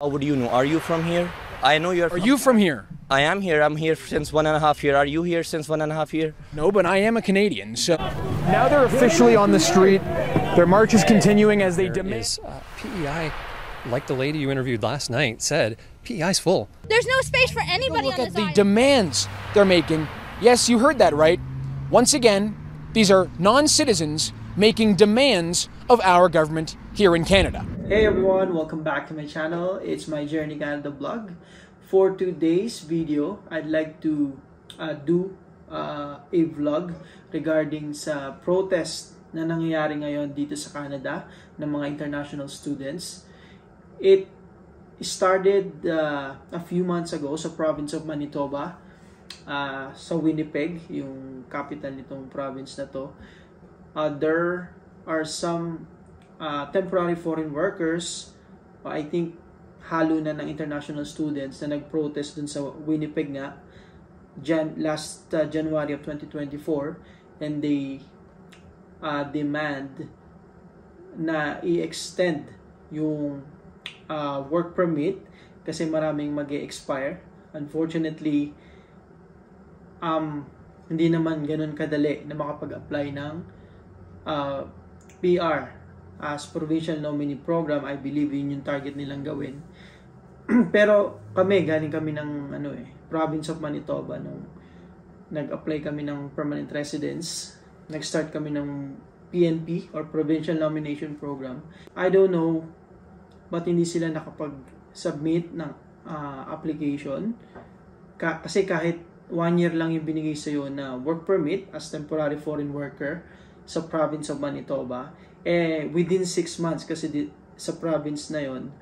How would you know? Are you from here? I know you're Are you from here? I am here. I'm here since 1.5 years. Are you here since 1.5 years? No, but I am a Canadian. So now they're officially on the street. Their march is continuing as they demand. PEI, like the lady you interviewed last night said, PEI's full. There's no space for anybody Look on at this the demands they're making. Yes, you heard that right. Once again, these are non-citizens making demands of our government here in Canada. Hey everyone, welcome back to my channel. It's my Journey Canada vlog. For today's video, I'd like to do a vlog regarding sa protest na nangyayari ngayon dito sa Canada ng mga international students. It started a few months ago sa province of Manitoba, sa Winnipeg, yung capital nitong province na to. There are some temporary foreign workers, I think halo na ng international students na nag-protest dun sa Winnipeg nga last January of 2024, and they demand na i-extend yung work permit kasi maraming mag-e-expire. Unfortunately, hindi naman ganun kadali na makapag-apply ng PR as Provincial Nominee Program. I believe yun yung target nilang gawin. Pero galing kami ng province of Manitoba nung nag-apply kami ng permanent residence. Nag-start kami ng PNP or Provincial Nomination Program. I don't know ba't hindi sila nakapag-submit ng application. Kasi kahit 1 year lang yung binigay sa'yo na work permit as temporary foreign worker sa province of Manitoba, within 6 months kasi sa province na yon,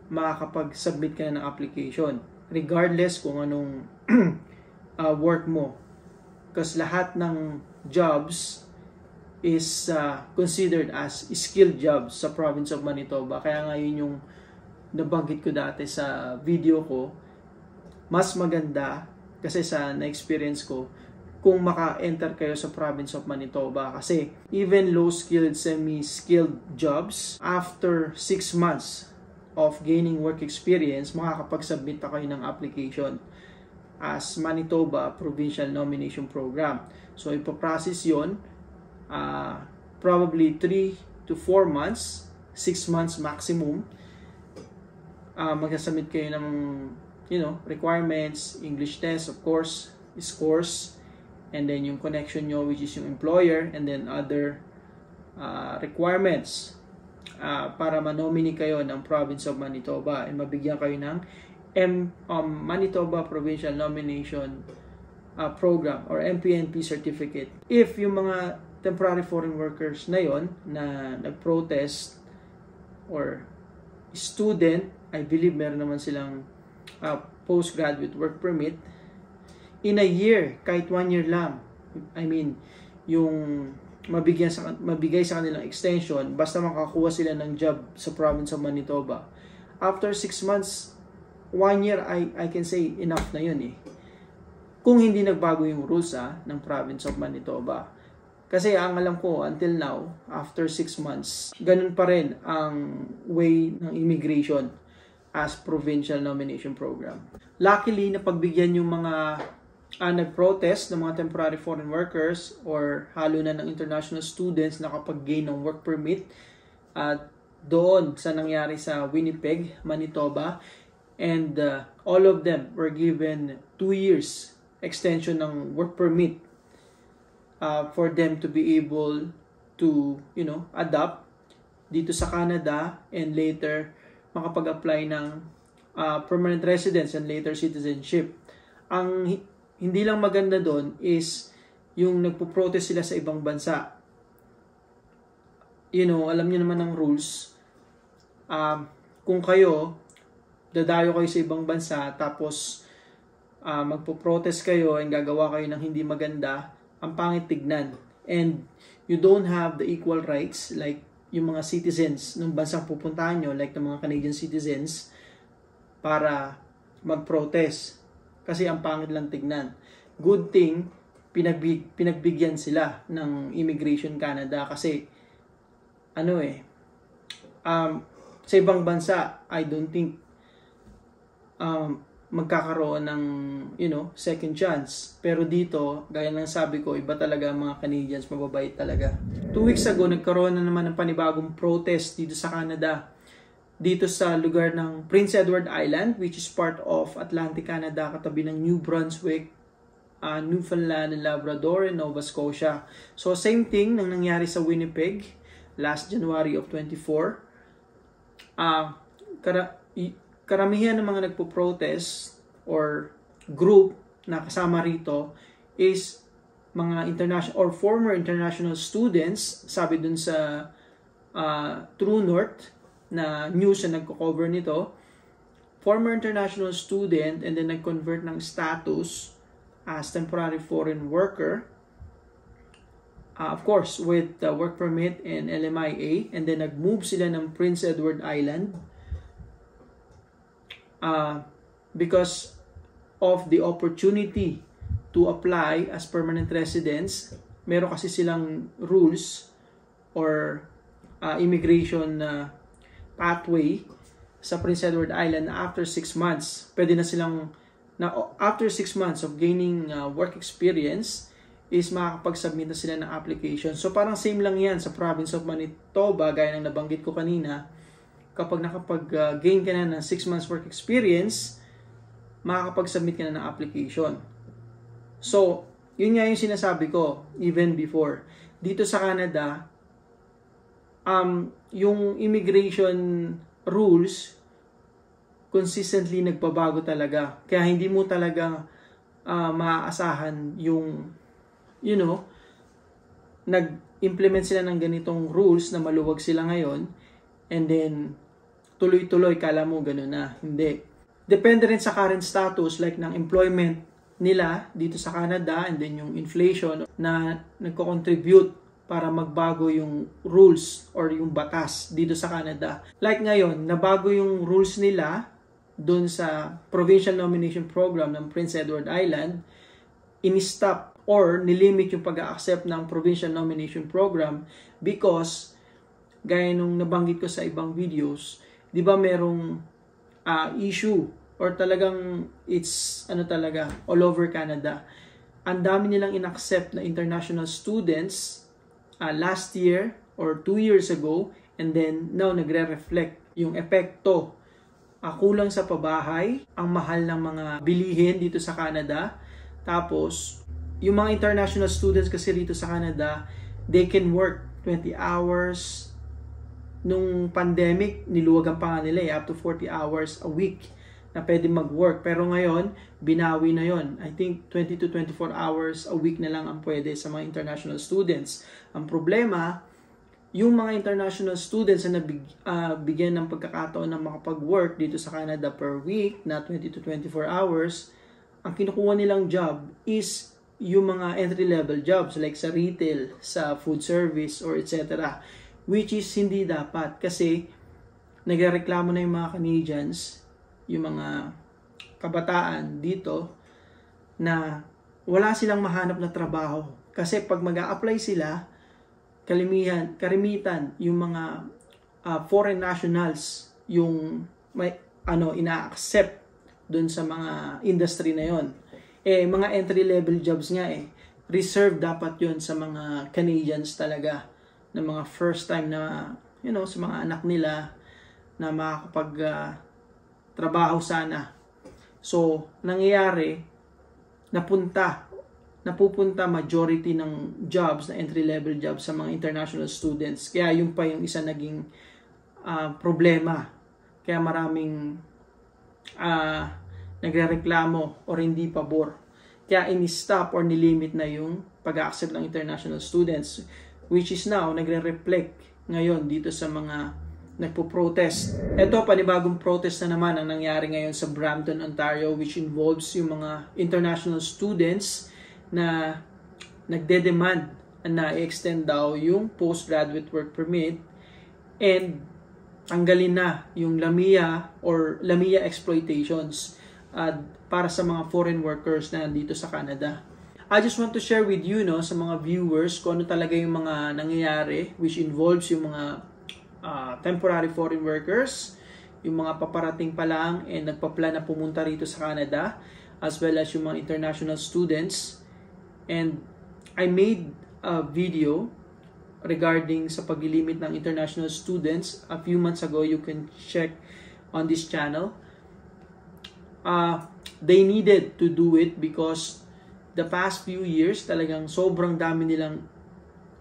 makakapag-submit ka na ng application regardless kung anong work mo, kasi lahat ng jobs is considered as skilled jobs sa province of Manitoba. Kaya nga yun yung nabanggit ko dati sa video ko, mas maganda kasi sa na-experience ko kung maka-enter kayo sa province of Manitoba, kasi even low-skilled, semi-skilled jobs, after 6 months of gaining work experience, makakapag-submit na kayo ng application as Manitoba Provincial Nomination Program. So ipaprocess yun, probably 3 to 4 months, 6 months maximum. Mag-submit kayo ng requirements, English test, of course, scores, and then yung connection nyo, which is yung employer, and then other requirements para manominate kayo ng province of Manitoba and mabigyan kayo ng Manitoba Provincial Nomination Program or MPNP certificate. If yung mga temporary foreign workers na yon na nag-protest or student, I believe meron naman silang postgraduate work permit, in a year, kahit 1 year lang, I mean, yung mabigay sa kanilang extension, basta makakuha sila ng job sa province of Manitoba. After 6 months, 1 year, I can say enough na yun eh. Kung hindi nagbago yung rules ng province of Manitoba. Kasi ang alam ko, until now, after 6 months, ganun pa rin ang way ng immigration as Provincial Nomination Program. Luckily, napagbigyan yung mga nag-protest ng mga temporary foreign workers or halo na ng international students na kapag-gain ng work permit doon sa nangyari sa Winnipeg, Manitoba, and all of them were given 2 years extension ng work permit for them to be able to adapt dito sa Canada and later makapag-apply ng permanent residence and later citizenship. Ang hindi lang maganda doon is yung nagpo-protest sila sa ibang bansa. Alam niyo naman ang rules. Kung kayo, dadayo kayo sa ibang bansa, tapos magpo-protest kayo and gagawa kayo ng hindi maganda, ang pangit tignan. And you don't have the equal rights like yung mga citizens ng bansang pupuntahan nyo, like ng mga Canadian citizens, para mag-protest. Kasi ang pangit lang tignan. Good thing, pinagbigyan sila ng Immigration Canada kasi sa ibang bansa, I don't think magkakaroon ng, second chance. Pero dito, gaya ng sabi ko, iba talaga ang mga Canadians, mababait talaga. 2 weeks ago, nagkaroon na naman ng panibagong protest dito sa Canada. Dito sa lugar ng Prince Edward Island, which is part of Atlantic Canada, katabi ng New Brunswick, Newfoundland and Labrador, and Nova Scotia. So, same thing nang nangyari sa Winnipeg last January of 24. Karamihan ng mga nagpo-protest or group na kasama rito is mga international or former international students, sabi dun sa True North na news na nagko-cover nito, former international student and then nag-convert ng status as temporary foreign worker, of course with work permit and LMIA, and then nag-move sila ng Prince Edward Island because of the opportunity to apply as permanent residents. Meron kasi silang rules or immigration pathway sa Prince Edward Island after 6 months. Pwede na silang, after 6 months of gaining work experience, is makakapag-submit na sila ng application. So parang same lang yan sa province of Manitoba, gaya ng nabanggit ko kanina. Kapag nakapag-gain ka na ng 6 months work experience, makakapag-submit ka na ng application. So, yun nga yung sinasabi ko even before. Dito sa Canada, yung immigration rules consistently nagbabago talaga. Kaya hindi mo talaga maaasahan yung, nag-implement sila ng ganitong rules na maluwag sila ngayon, and then tuloy-tuloy, kala mo gano'n na. Hindi. Depende rin sa current status, like ng employment nila dito sa Canada, and then yung inflation na nagko-contribute para magbago yung rules or yung batas dito sa Canada. Like ngayon, nabago yung rules nila doon sa Provincial Nomination Program ng Prince Edward Island, in-stop or nilimit yung pag-accept ng Provincial Nomination Program because, gaya nung nabanggit ko sa ibang videos, di ba merong issue or talagang it's talaga all over Canada. Ang dami nilang inaccept na international students last year or 2 years ago, and then now nagre-reflect yung epekto. Kulang sa pabahay, ang mahal ng mga bilihin dito sa Canada. Tapos yung mga international students kasi dito sa Canada, they can work 20 hours. Nung pandemic, niluwagan pa nga nila up to 40 hours a week na pwede mag-work. Pero ngayon, binawi na yon. I think 20 to 24 hours a week na lang ang pwede sa mga international students. Ang problema, yung mga international students na bigyan ng pagkakataon na makapag-work dito sa Canada per week na 20 to 24 hours, ang kinukuha nilang job is yung mga entry-level jobs like sa retail, sa food service, or etc. Which is hindi dapat kasi nagrereklamo na yung mga Canadians, yung mga kabataan dito, na wala silang mahanap na trabaho. Kasi pag mag-a-apply sila, karimitan yung mga foreign nationals yung may ina-accept dun sa mga industry na yon. Mga entry-level jobs nga reserved dapat yon sa mga Canadians talaga, na mga first time na, sa mga anak nila na makakapag trabaho sana. So, nangyayari, napupunta majority ng jobs na entry-level jobs sa mga international students. Kaya yung pa yung isa naging problema. Kaya maraming nagrereklamo or hindi pabor. Kaya ini-stop or nilimit na yung pag-accept ng international students, which is now nagre-reflect ngayon dito sa mga nagpo-protest. Ito, panibagong protest na naman ang nangyari ngayon sa Brampton, Ontario, which involves yung mga international students na nagde-demand na i-extend daw yung postgraduate work permit and tanggalin na yung LAMIA or LAMIA exploitations para sa mga foreign workers na dito sa Canada. I just want to share with you, sa mga viewers, kung ano talaga yung mga nangyayari, which involves yung mga temporary foreign workers, yung mga paparating pa lang and nagpa-plan na pumunta rito sa Canada, as well as yung mga international students. And I made a video regarding sa paglilimit ng international students a few months ago. You can check on this channel. They needed to do it because the past few years talagang sobrang dami nilang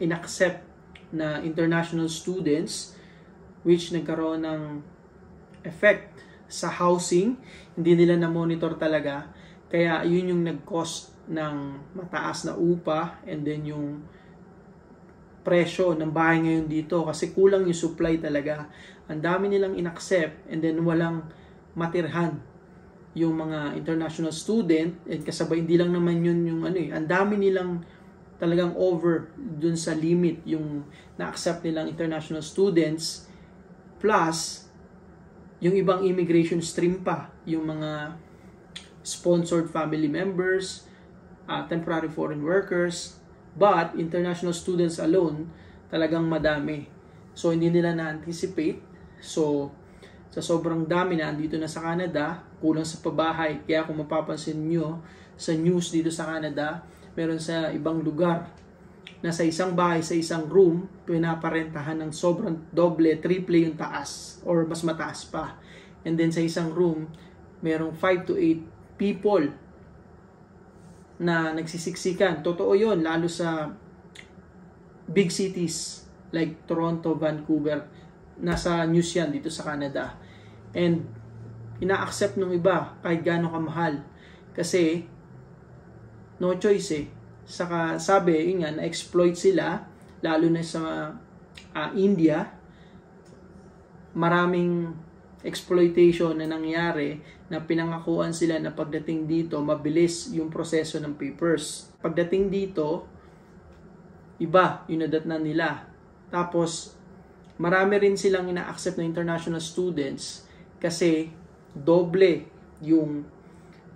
inaccept na international students, which nagkaroon ng effect sa housing. Hindi nila na-monitor talaga. Kaya yun yung nag-cost ng mataas na upa and then yung presyo ng bahay ngayon dito kasi kulang yung supply talaga. Ang dami nilang inaccept and then walang matirhan yung mga international student at kasabay hindi lang naman yun yung ang dami nilang talagang over dun sa limit yung na-accept nilang international students, plus yung ibang immigration stream pa, yung mga sponsored family members, temporary foreign workers, but international students alone talagang madami. So hindi nila na-anticipate. So sa sobrang dami na andito na sa Canada, kulang sa pabahay. Kaya kung mapapansin nyo sa news dito sa Canada, meron sa ibang lugar na sa isang bahay, sa isang room, pinaparentahan ng sobrang doble, triple yung taas or mas mataas pa. And then sa isang room, merong 5 to 8 people na nagsisiksikan. Totoo yun, lalo sa big cities like Toronto, Vancouver. Nasa news yan dito sa Canada. And ina-accept ng iba kahit gaano kamahal. Kasi no choice eh. Saka sabi, yun nga, na-exploit sila, lalo na sa India. Maraming exploitation na nangyari na pinangakuan sila na pagdating dito, mabilis yung proseso ng papers. Pagdating dito, iba yung nadatnan nila. Tapos, marami rin silang ina-accept na international students kasi doble yung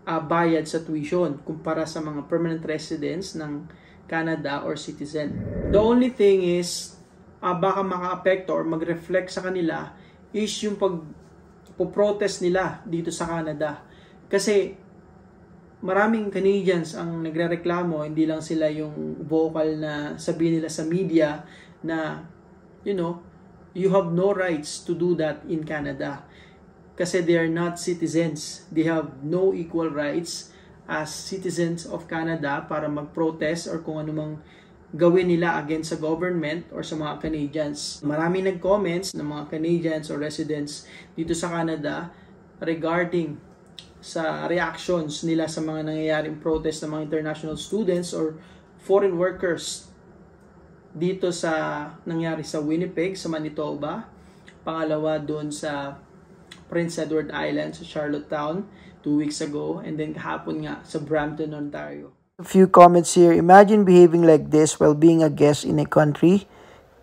bayad sa tuition kumpara sa mga permanent residents ng Canada or citizen. The only thing is, baka maka-apekto or mag-reflect sa kanila is yung pag-protest nila dito sa Canada. Kasi maraming Canadians ang nagrereklamo, hindi lang sila yung vocal na sabihin nila sa media na, you have no rights to do that in Canada. Kasi they are not citizens. They have no equal rights as citizens of Canada para mag-protest or kung anumang gawin nila against sa government or sa mga Canadians. Marami nag-comments ng mga Canadians or residents dito sa Canada regarding sa reactions nila sa mga nangyayaring protest ng mga international students or foreign workers dito sa nangyari sa Winnipeg, sa Manitoba. Pangalawa doon sa Prince Edward Island sa Charlottetown 2 weeks ago, and then kahapon nga sa Brampton, Ontario. A few comments here. Imagine behaving like this while being a guest in a country,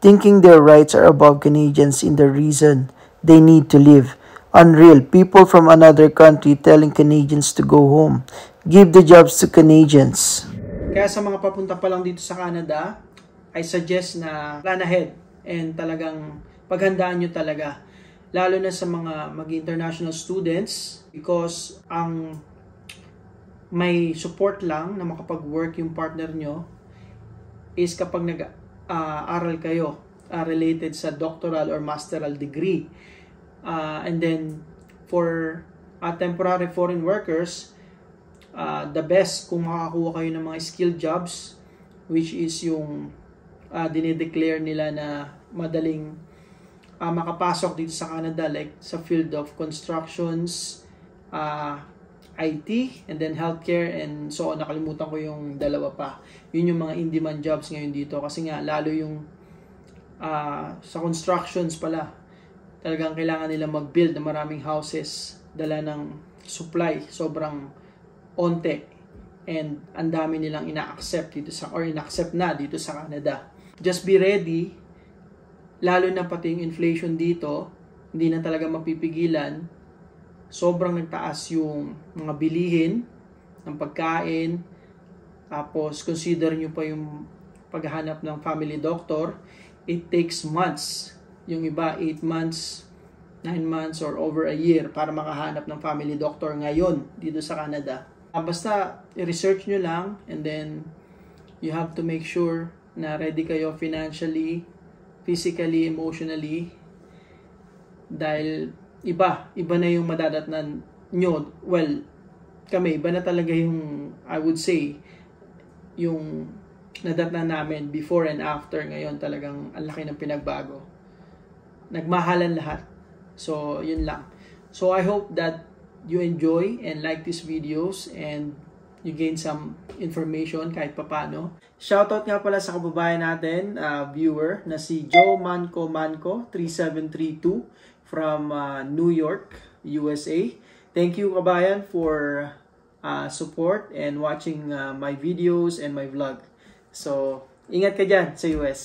thinking their rights are above Canadians in the reason they need to live. Unreal. People from another country telling Canadians to go home. Give the jobs to Canadians. Kaya sa mga papunta pa lang dito sa Canada, I suggest na plan ahead and talagang paghandaan nyo talaga. Lalo na sa mga mag-international students, because ang may support lang na makapag-work yung partner nyo is kapag nag-aral kayo related sa doctoral or masteral degree. And then for temporary foreign workers, the best kung makakuha kayo ng mga skilled jobs, which is yung dinideclare nila na madaling makapasok dito sa Canada, like sa field of constructions, IT, and then healthcare, and so on. Nakalimutan ko yung dalawa pa. Yun yung mga in-demand jobs ngayon dito. Kasi nga, lalo yung sa constructions pala, talagang kailangan nila mag-build ng maraming houses, dala ng supply, sobrang onte. And ang dami nilang ina-accept dito or ina-accept na dito sa Canada. Just be ready. Lalo na pati yung inflation dito, hindi na talaga mapipigilan. Sobrang nagtaas yung mga bilihin ng pagkain. Tapos, consider nyo pa yung paghahanap ng family doctor. It takes months. Yung iba, 8 months 9 months or over a year para makahanap ng family doctor ngayon dito sa Canada. Basta i-research nyo lang, and then you have to make sure na ready kayo financially, physically, emotionally, dahil iba na yung madadatnan nyo. Well, kami, iba na talaga yung, I would say, yung nadatnan namin before and after. Ngayon talagang ang laki ng pinagbago. Nagmahalan lahat. So, yun lang. So, I hope that you enjoy and like these videos and you gain some information kahit papano. Shoutout nga pala sa kababayan natin, viewer, na si Joe Manco 3732 from New York, USA. Thank you, kabayan, for support and watching my videos and my vlog. So, ingat ka dyan sa US.